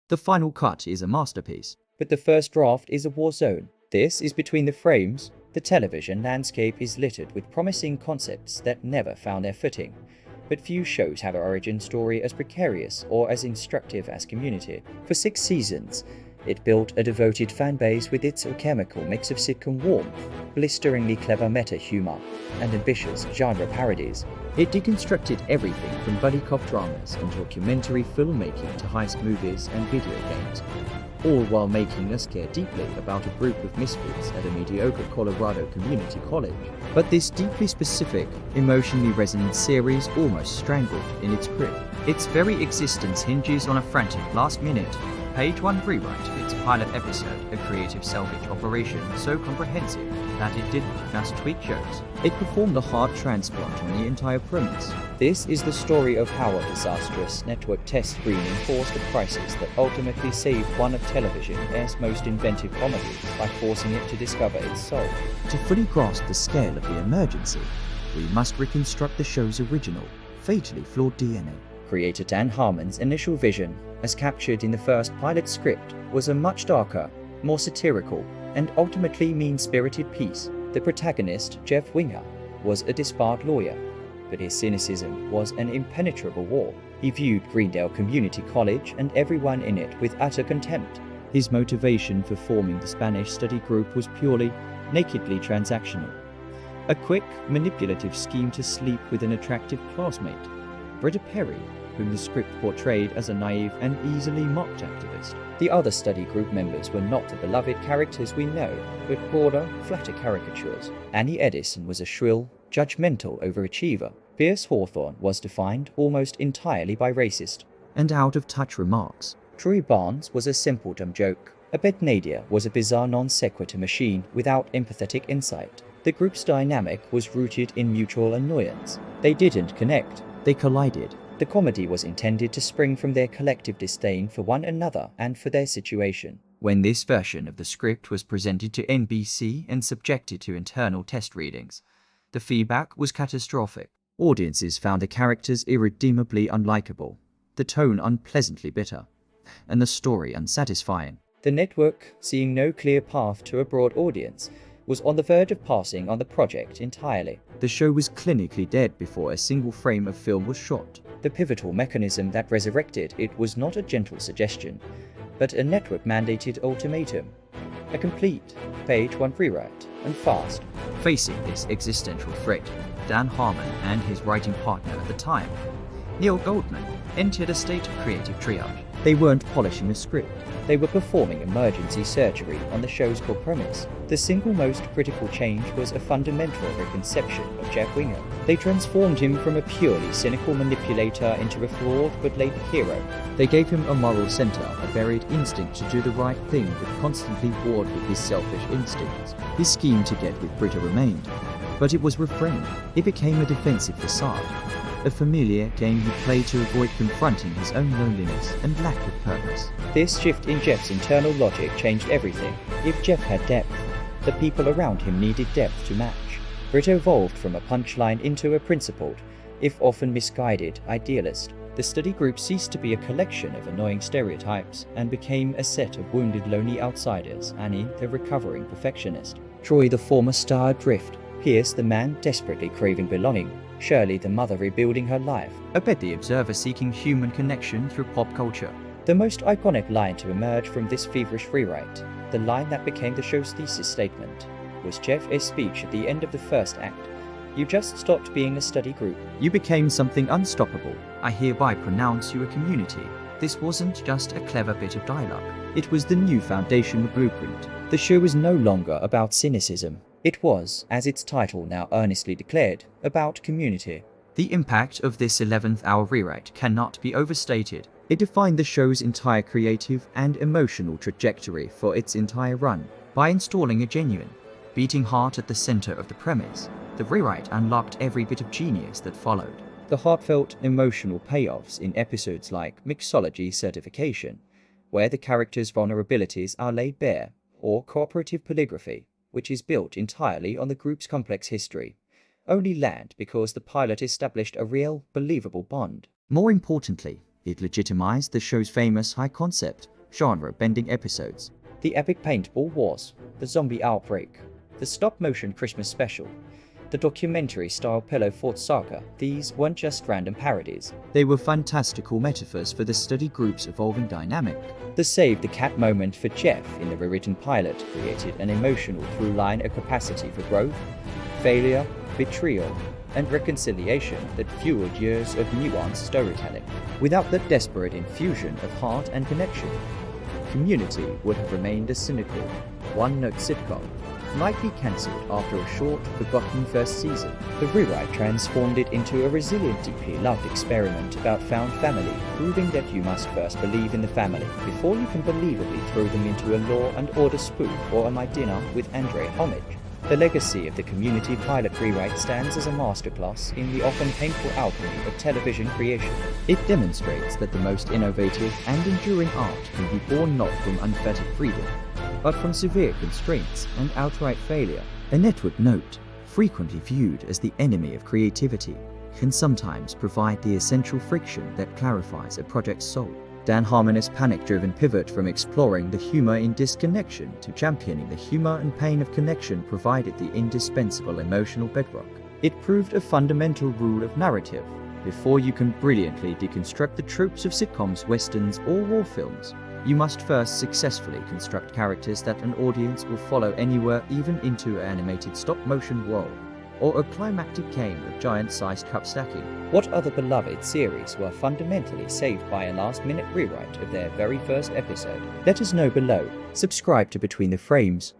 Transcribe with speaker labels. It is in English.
Speaker 1: The final cut is a masterpiece.
Speaker 2: But the first draft is a war zone. This is between the frames. The television landscape is littered with promising concepts that never found their footing. But few shows have an origin story as precarious or as instructive as Community. For 6 seasons, it built a devoted fanbase with its alchemical mix of sitcom warmth, blisteringly clever meta-humor, and ambitious genre parodies.
Speaker 1: It deconstructed everything from buddy cop dramas and documentary filmmaking to heist movies and video games, all while making us care deeply about a group of misfits at a mediocre Colorado community college. But this deeply specific, emotionally resonant series almost strangled in its grip. Its very existence hinges on a frantic last-minute, page-1 rewrite of its pilot episode, a creative salvage operation so comprehensive that it didn't just tweak jokes. It performed a heart transplant on the entire premise.
Speaker 2: This is the story of how a disastrous network test screening forced a crisis that ultimately saved one of television's most inventive comedies by forcing it to discover its soul.
Speaker 1: To fully grasp the scale of the emergency, we must reconstruct the show's original, fatally flawed DNA.
Speaker 2: Creator Dan Harmon's initial vision, as captured in the first pilot script, was a much darker, more satirical, and ultimately mean-spirited piece. The protagonist, Jeff Winger, was a disbarred lawyer, but his cynicism was an impenetrable wall. He viewed Greendale Community College and everyone in it with utter contempt.
Speaker 1: His motivation for forming the Spanish study group was purely, nakedly transactional. A quick, manipulative scheme to sleep with an attractive classmate, Britta Perry, whom the script portrayed as a naive and easily mocked activist.
Speaker 2: The other study group members were not the beloved characters we know, but broader, flatter caricatures. Annie Edison was a shrill, judgmental overachiever. Pierce Hawthorne was defined almost entirely by racist
Speaker 1: and out-of-touch remarks.
Speaker 2: Troy Barnes was a simpleton joke. Abed Nadir was a bizarre non sequitur machine without empathetic insight. The group's dynamic was rooted in mutual annoyance. They didn't connect.
Speaker 1: They collided.
Speaker 2: The comedy was intended to spring from their collective disdain for one another and for their situation.
Speaker 1: When this version of the script was presented to NBC and subjected to internal test readings, the feedback was catastrophic. Audiences found the characters irredeemably unlikable, the tone unpleasantly bitter, and the story unsatisfying.
Speaker 2: The network, seeing no clear path to a broad audience, was on the verge of passing on the project entirely.
Speaker 1: The show was clinically dead before a single frame of film was shot.
Speaker 2: The pivotal mechanism that resurrected it was not a gentle suggestion, but a network-mandated ultimatum. A complete, page-1 rewrite, and fast.
Speaker 1: Facing this existential threat, Dan Harmon and his writing partner at the time, Neil Goldman, entered a state of creative triage. They weren't polishing a script.
Speaker 2: They were performing emergency surgery on the show's core premise. The single most critical change was a fundamental reconception of Jeff Winger. They transformed him from a purely cynical manipulator into a flawed but latent hero.
Speaker 1: They gave him a moral center, a buried instinct to do the right thing but constantly warred with his selfish instincts. His scheme to get with Britta remained, but it was reframed. It became a defensive facade, a familiar game he played to avoid confronting his own loneliness and lack of purpose.
Speaker 2: This shift in Jeff's internal logic changed everything. If Jeff had depth, the people around him needed depth to match. Britta evolved from a punchline into a principled, if often misguided, idealist. The study group ceased to be a collection of annoying stereotypes and became a set of wounded lonely outsiders. Annie, the recovering perfectionist. Troy, the former star adrift. Pierce, the man desperately craving belonging. Shirley, the mother rebuilding her life.
Speaker 1: Abed, the observer seeking human connection through pop culture.
Speaker 2: The most iconic line to emerge from this feverish rewrite, the line that became the show's thesis statement, was Jeff's speech at the end of the first act. You just stopped being a study group.
Speaker 1: You became something unstoppable. I hereby pronounce you a community. This wasn't just a clever bit of dialogue. It was the new foundational blueprint.
Speaker 2: The show was no longer about cynicism. It was, as its title now earnestly declared, about community.
Speaker 1: The impact of this 11th hour rewrite cannot be overstated. It defined the show's entire creative and emotional trajectory for its entire run. By installing a genuine, beating heart at the center of the premise, the rewrite unlocked every bit of genius that followed.
Speaker 2: The heartfelt, emotional payoffs in episodes like Mixology Certification, where the characters' vulnerabilities are laid bare, or Cooperative Polygraphy, which is built entirely on the group's complex history, only land because the pilot established a real, believable bond.
Speaker 1: More importantly, it legitimized the show's famous high concept,
Speaker 2: genre-bending episodes. The Epic Paintball Wars, the Zombie Outbreak, the stop-motion Christmas special, the documentary-style Pillow Fort Saga, these weren't just random parodies.
Speaker 1: They were fantastical metaphors for the study group's evolving dynamic.
Speaker 2: The Save the Cat moment for Jeff in the rewritten pilot created an emotional through-line, a capacity for growth, failure, betrayal, and reconciliation that fueled years of nuanced storytelling. Without that desperate infusion of heart and connection, Community would have remained a cynical, one-note sitcom, likely cancelled after a short, forgotten first season. The rewrite transformed it into a resilient, deeply loved experiment about found family, proving that you must first believe in the family before you can believably throw them into a Law and Order spoof or a My Dinner with Andre homage. The legacy of the Community pilot rewrite stands as a masterclass in the often painful alchemy of television creation.
Speaker 1: It demonstrates that the most innovative and enduring art can be born not from unfettered freedom, but from severe constraints and outright failure. A network note, frequently viewed as the enemy of creativity, can sometimes provide the essential friction that clarifies a project's soul. Dan Harmon's panic-driven pivot from exploring the humor in disconnection to championing the humor and pain of connection provided the indispensable emotional bedrock. It proved a fundamental rule of narrative. Before you can brilliantly deconstruct the tropes of sitcoms, westerns, or war films, you must first successfully construct characters that an audience will follow anywhere, even into an animated stop-motion world, or a climactic game of giant-sized cup stacking.
Speaker 2: What other beloved series were fundamentally saved by a last-minute rewrite of their very first episode? Let us know below. Subscribe to Between the Frames